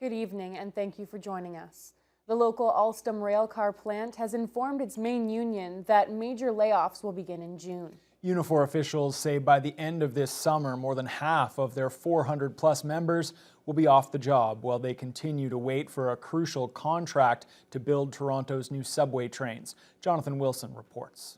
Good evening and thank you for joining us. The local Alstom railcar plant has informed its main union that major layoffs will begin in June. Unifor officials say by the end of this summer, more than half of their 400-plus members will be off the job while they continue to wait for a crucial contract to build Toronto's new subway trains. Jonathan Wilson reports.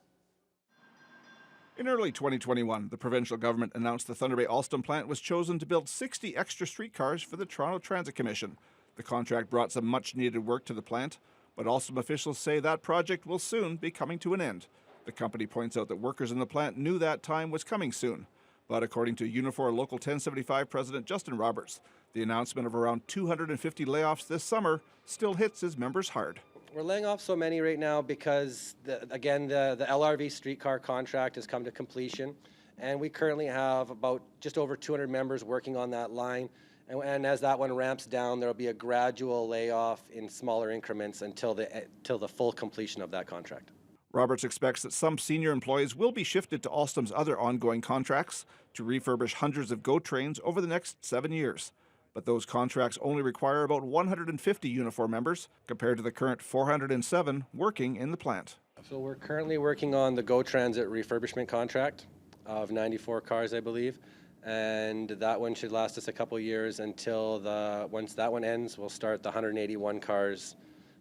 In early 2021, the provincial government announced the Thunder Bay Alstom plant was chosen to build 60 extra streetcars for the Toronto Transit Commission. The contract brought some much-needed work to the plant, but Alstom officials say that project will soon be coming to an end. The company points out that workers in the plant knew that time was coming soon. But according to Unifor Local 1075 President Justin Roberts, the announcement of around 250 layoffs this summer still hits his members hard. We're laying off so many right now because, the LRV streetcar contract has come to completion, and we currently have about just over 200 members working on that line. And as that one ramps down, there will be a gradual layoff in smaller increments until the full completion of that contract. Roberts expects that some senior employees will be shifted to Alstom's other ongoing contracts to refurbish hundreds of GO trains over the next 7 years. But those contracts only require about 150 Unifor members compared to the current 407 working in the plant. So we're currently working on the GO Transit refurbishment contract of 94 cars, I believe. And that one should last us a couple years until once that one ends, we'll start the 181 cars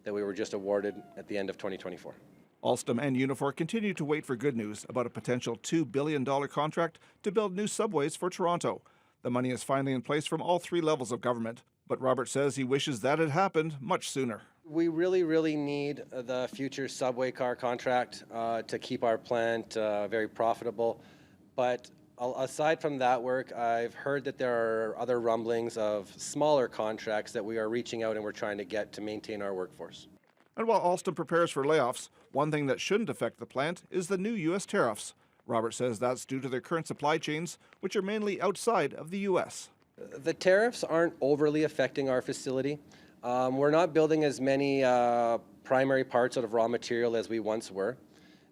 that we were just awarded at the end of 2024. Alstom and Unifor continue to wait for good news about a potential $2 billion contract to build new subways for Toronto. The money is finally in place from all three levels of government, but Robert says he wishes that had happened much sooner. We really need the future subway car contract to keep our plant very profitable. But aside from that work, I've heard that there are other rumblings of smaller contracts that we are reaching out and we're trying to get to maintain our workforce. And while Alstom prepares for layoffs, one thing that shouldn't affect the plant is the new U.S. tariffs. Robert says that's due to their current supply chains, which are mainly outside of the U.S. The tariffs aren't overly affecting our facility. We're not building as many primary parts out of raw material as we once were.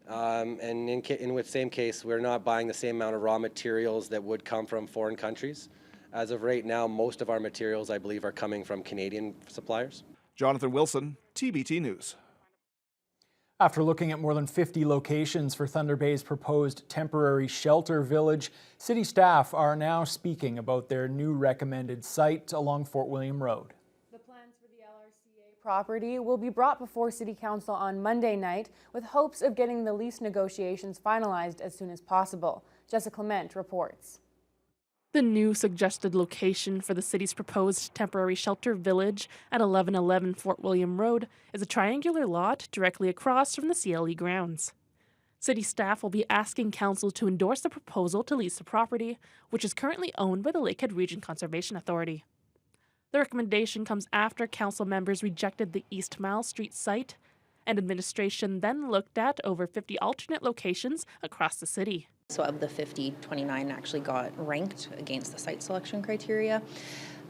And in the same case, we're not buying the same amount of raw materials that would come from foreign countries. As of right now, most of our materials, I believe, are coming from Canadian suppliers. Jonathan Wilson, TBT News. After looking at more than 50 locations for Thunder Bay's proposed temporary shelter village, city staff are now speaking about their new recommended site along Fort William Road. The plans for the LRCA property will be brought before City Council on Monday night with hopes of getting the lease negotiations finalized as soon as possible. Jessica Clement reports. The new suggested location for the city's proposed temporary shelter village at 1111 Fort William Road is a triangular lot directly across from the CLE grounds. City staff will be asking council to endorse the proposal to lease the property, which is currently owned by the Lakehead Region Conservation Authority. The recommendation comes after council members rejected the East Mile Street site, and administration then looked at over 50 alternate locations across the city. So of the 50, 29 actually got ranked against the site selection criteria.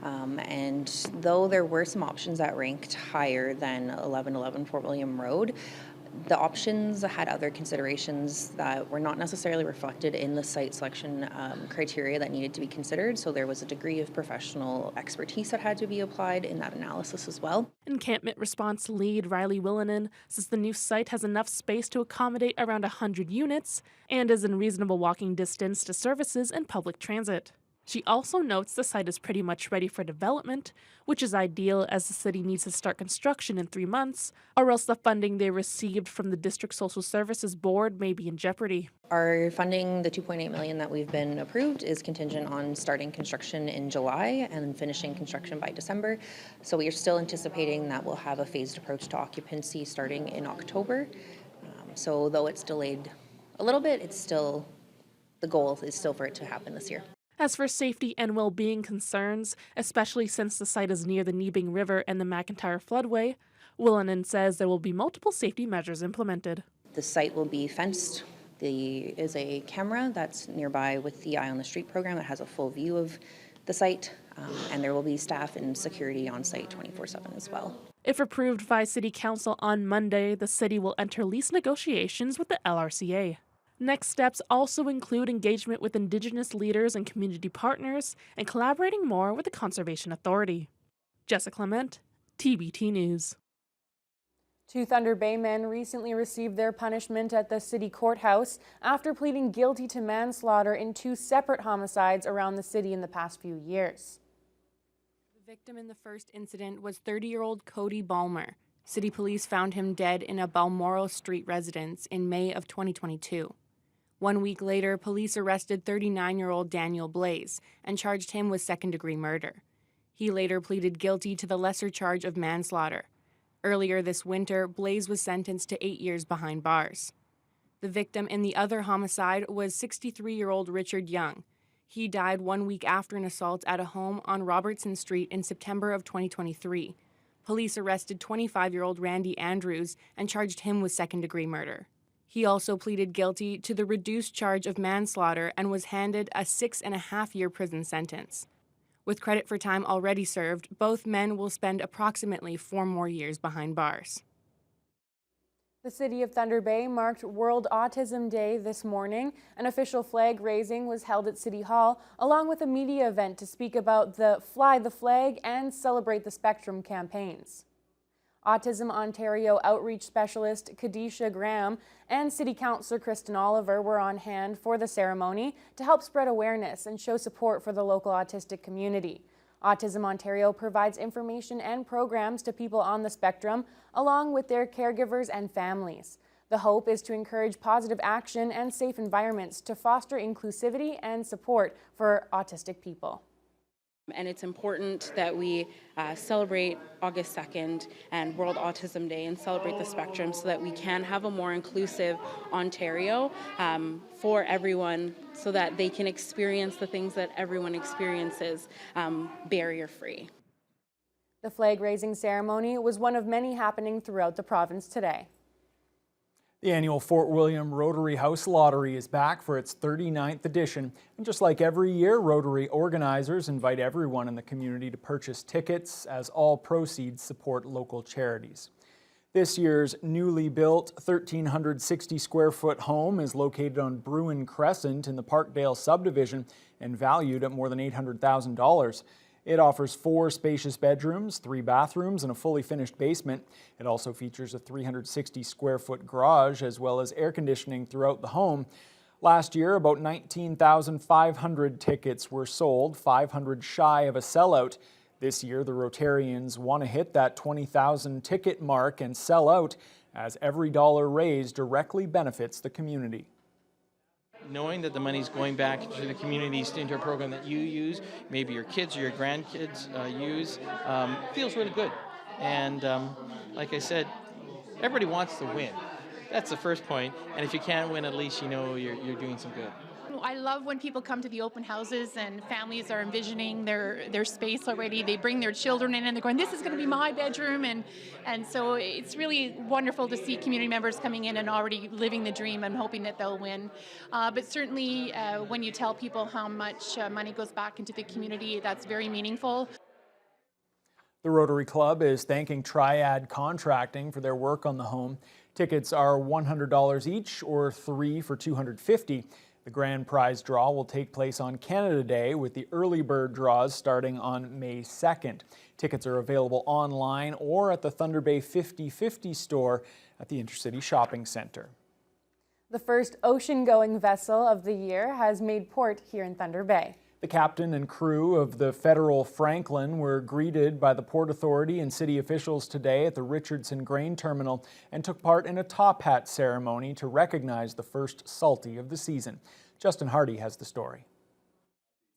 And though there were some options that ranked higher than 1111 Fort William Road, the options had other considerations that were not necessarily reflected in the site selection criteria that needed to be considered. So there was a degree of professional expertise that had to be applied in that analysis as well. Encampment response lead Riley Willinen says the new site has enough space to accommodate around 100 units and is in reasonable walking distance to services and public transit. She also notes the site is pretty much ready for development, which is ideal as the city needs to start construction in 3 months, or else the funding they received from the District Social Services Board may be in jeopardy. Our funding, the $2.8 million that we've been approved, is contingent on starting construction in July and finishing construction by December. So we are still anticipating that we'll have a phased approach to occupancy starting in October. So though it's delayed a little bit, it's still, the goal is still for it to happen this year. As for safety and well-being concerns, especially since the site is near the Nebing River and the McIntyre floodway, Willinen says there will be multiple safety measures implemented. The site will be fenced. There is a camera that's nearby with the Eye on the Street program that has a full view of the site, and there will be staff and security on site 24/7 as well. If approved by City Council on Monday, the city will enter lease negotiations with the LRCA. Next steps also include engagement with Indigenous leaders and community partners and collaborating more with the Conservation Authority. Jessica Clement, TBT News. 2 Thunder Bay men recently received their punishment at the city courthouse after pleading guilty to manslaughter in 2 separate homicides around the city in the past few years. The victim in the first incident was 30-year-old Cody Ballmer. City police found him dead in a Balmoral Street residence in May of 2022. 1 week later, police arrested 39-year-old Daniel Blaze and charged him with second-degree murder. He later pleaded guilty to the lesser charge of manslaughter. Earlier this winter, Blaze was sentenced to 8 years behind bars. The victim in the other homicide was 63-year-old Richard Young. He died 1 week after an assault at a home on Robertson Street in September of 2023. Police arrested 25-year-old Randy Andrews and charged him with second-degree murder. He also pleaded guilty to the reduced charge of manslaughter and was handed a 6.5-year prison sentence. With credit for time already served, both men will spend approximately 4 more years behind bars. The City of Thunder Bay marked World Autism Day this morning. An official flag raising was held at City Hall, along with a media event to speak about the Fly the Flag and Celebrate the Spectrum campaigns. Autism Ontario outreach specialist Kadisha Graham and City Councillor Kristen Oliver were on hand for the ceremony to help spread awareness and show support for the local autistic community. Autism Ontario provides information and programs to people on the spectrum, along with their caregivers and families. The hope is to encourage positive action and safe environments to foster inclusivity and support for autistic people. And it's important that we celebrate August 2nd and World Autism Day and celebrate the spectrum so that we can have a more inclusive Ontario for everyone so that they can experience the things that everyone experiences barrier-free. The flag-raising ceremony was one of many happening throughout the province today. The annual Fort William Rotary House Lottery is back for its 39th edition. And just like every year, Rotary organizers invite everyone in the community to purchase tickets as all proceeds support local charities. This year's newly built 1,360 square foot home is located on Bruin Crescent in the Parkdale subdivision and valued at more than $800,000. It offers 4 spacious bedrooms, 3 bathrooms, and a fully finished basement. It also features a 360 square foot garage as well as air conditioning throughout the home. Last year, about 19,500 tickets were sold, 500 shy of a sellout. This year, the Rotarians want to hit that 20,000 ticket mark and sell out, as every dollar raised directly benefits the community. Knowing that the money's going back to the communities, into a program that you use, maybe your kids or your grandkids use, feels really good. And like I said, everybody wants to win. That's the first point. And if you can't win, at least you know you're doing some good. I love when people come to the open houses and families are envisioning their space already. They bring their children in and they're going, this is going to be my bedroom. And so it's really wonderful to see community members coming in and already living the dream and hoping that they'll win. But certainly when you tell people how much money goes back into the community, that's very meaningful. The Rotary Club is thanking Triad Contracting for their work on the home. Tickets are $100 each or 3 for $250. The grand prize draw will take place on Canada Day with the early bird draws starting on May 2nd. Tickets are available online or at the Thunder Bay 50/50 store at the Intercity Shopping Centre. The first ocean-going vessel of the year has made port here in Thunder Bay. The captain and crew of the Federal Franklin were greeted by the Port Authority and city officials today at the Richardson Grain Terminal and took part in a top hat ceremony to recognize the first salty of the season. Justin Hardy has the story.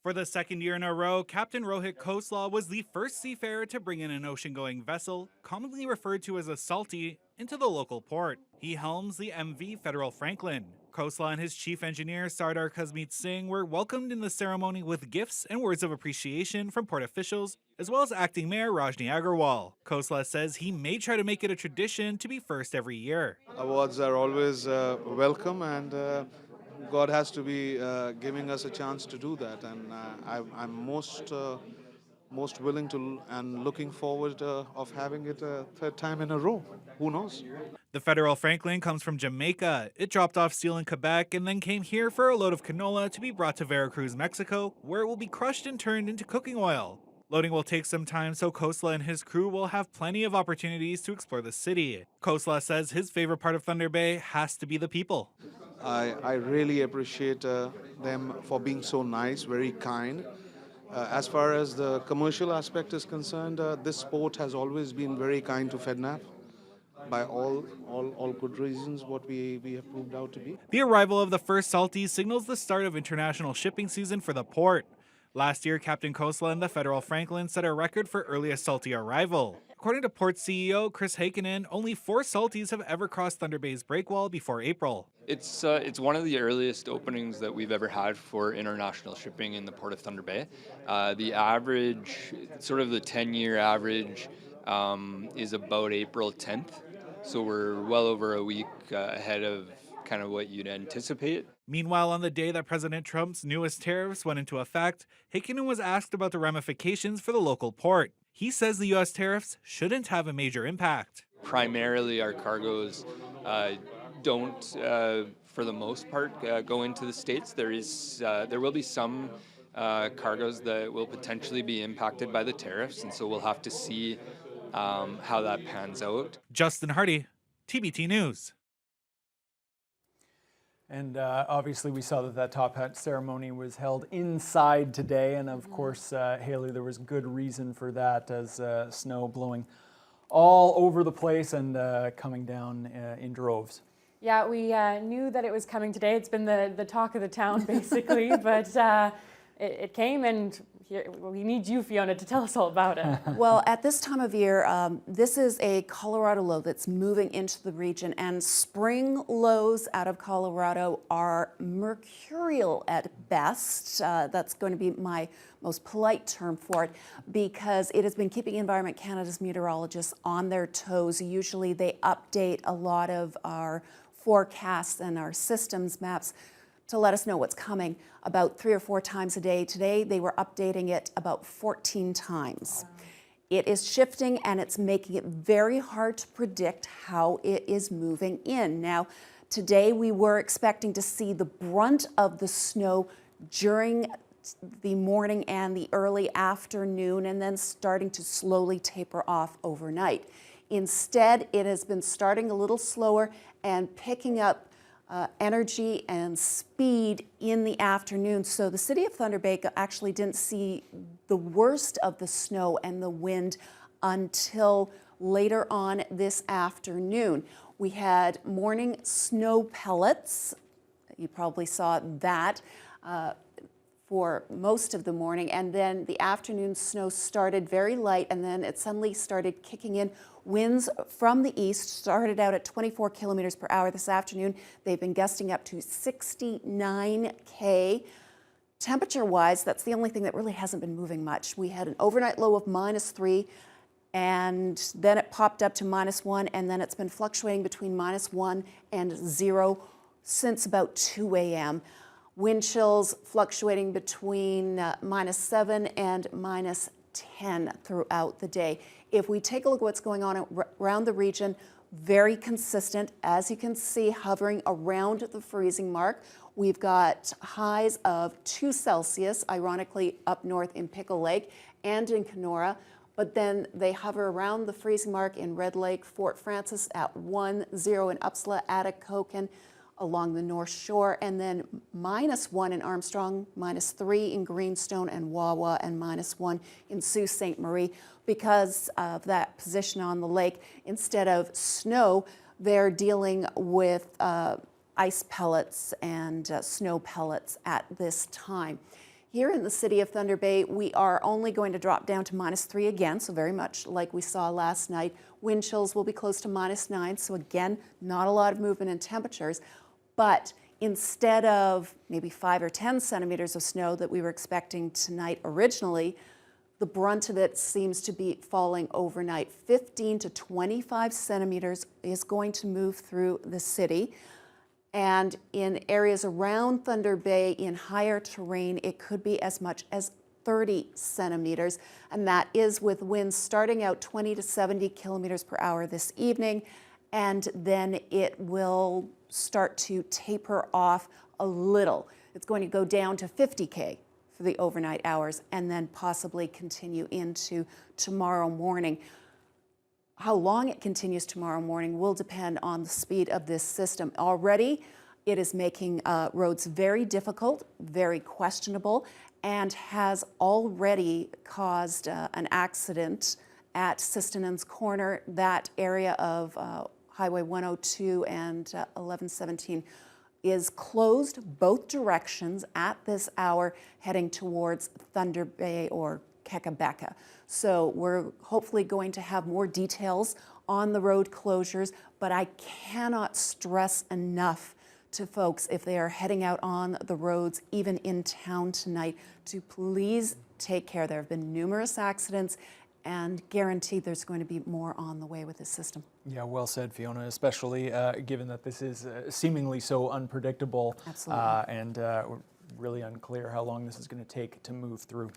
For the second year in a row, Captain Rohit Khosla was the first seafarer to bring in an ocean-going vessel, commonly referred to as a salty, into the local port. He helms the MV Federal Franklin. Khosla and his chief engineer Sardar Kazmeet Singh were welcomed in the ceremony with gifts and words of appreciation from port officials, as well as acting mayor Rajni Agarwal. Khosla says he may try to make it a tradition to be first every year. Awards are always welcome, and God has to be giving us a chance to do that, and I'm most willing to and looking forward of having it a third time in a row. Who knows? The Federal Franklin comes from Jamaica. It dropped off steel in Quebec and then came here for a load of canola to be brought to Veracruz, Mexico, where it will be crushed and turned into cooking oil. Loading will take some time, so Khosla and his crew will have plenty of opportunities to explore the city. Khosla says his favorite part of Thunder Bay has to be the people. I really appreciate them for being so nice, very kind. As far as the commercial aspect is concerned, this port has always been very kind to FedNap by all good reasons, what we have proved out to be. The arrival of the first Salties signals the start of international shipping season for the port. Last year, Captain Khosla and the Federal Franklin set a record for earliest Salty arrival. According to Port CEO Chris Heikkinen, only 4 Salties have ever crossed Thunder Bay's breakwall before April. It's one of the earliest openings that we've ever had for international shipping in the Port of Thunder Bay. The average, sort of the 10-year average, is about April 10th. So we're well over a week ahead of kind of what you'd anticipate. Meanwhile, on the day that President Trump's newest tariffs went into effect, Heikkinen was asked about the ramifications for the local port. He says the U.S. tariffs shouldn't have a major impact. Primarily, our cargoes don't, for the most part, go into the States. There will be some cargoes that will potentially be impacted by the tariffs, and so we'll have to see how that pans out. Justin Hardy, TBT News. And obviously we saw that top hat ceremony was held inside today, and of course, Haley, there was good reason for that, as snow blowing all over the place and coming down in droves. Yeah, we knew that it was coming today. It's been the talk of the town, basically, but it came, and we need you, Fiona, to tell us all about it. Well, at this time of year, this is a Colorado low that's moving into the region, and spring lows out of Colorado are mercurial at best. That's going to be my most polite term for it, because it has been keeping Environment Canada's meteorologists on their toes. Usually they update a lot of our forecasts and our systems maps to let us know what's coming about 3 or 4 times a day. Today, they were updating it about 14 times. It is shifting, and it's making it very hard to predict how it is moving in. Now, today we were expecting to see the brunt of the snow during the morning and the early afternoon, and then starting to slowly taper off overnight. Instead, it has been starting a little slower and picking up energy and speed in the afternoon. So the city of Thunder Bay actually didn't see the worst of the snow and the wind until later on this afternoon. We had morning snow pellets. You probably saw that for most of the morning, and then the afternoon snow started very light, and then it suddenly started kicking in. Winds from the east started out at 24 kilometers per hour this afternoon. They've been gusting up to 69 km. Temperature-wise, that's the only thing that really hasn't been moving much. We had an overnight low of -3, and then it popped up to -1, and then it's been fluctuating between -1 and 0 since about 2 a.m. Wind chills fluctuating between -7 and -10 throughout the day. If we take a look at what's going on around the region, very consistent. As you can see, hovering around the freezing mark. We've got highs of 2 Celsius, ironically up north in Pickle Lake and in Kenora, but then they hover around the freezing mark in Red Lake, Fort Francis at 1, 0 in Upsala, Atikokan, along the North Shore, and then -1 in Armstrong, -3 in Greenstone and Wawa, and -1 in Sault Ste. Marie. Because of that position on the lake, instead of snow, they're dealing with ice pellets and snow pellets at this time. Here in the city of Thunder Bay, we are only going to drop down to -3 again, so very much like we saw last night. Wind chills will be close to -9, so again, not a lot of movement in temperatures. But instead of maybe 5 or 10 centimeters of snow that we were expecting tonight originally, the brunt of it seems to be falling overnight. 15 to 25 centimeters is going to move through the city. And in areas around Thunder Bay, in higher terrain, it could be as much as 30 centimeters. And that is with winds starting out 20 to 70 kilometers per hour this evening. And then it will start to taper off a little. It's going to go down to 50 for the overnight hours and then possibly continue into tomorrow morning. How long it continues tomorrow morning will depend on the speed of this system. Already, it is making roads very difficult, very questionable, and has already caused an accident at Sistonen's Corner. That area of Highway 102 and 1117 is closed both directions at this hour, heading towards Thunder Bay or Kekabeka. So we're hopefully going to have more details on the road closures, but I cannot stress enough to folks, if they are heading out on the roads, even in town tonight, to please take care. There have been numerous accidents, and guaranteed there's going to be more on the way with this system. Yeah, well said, Fiona, especially given that this is seemingly so unpredictable. Absolutely. And really unclear how long this is going to take to move through.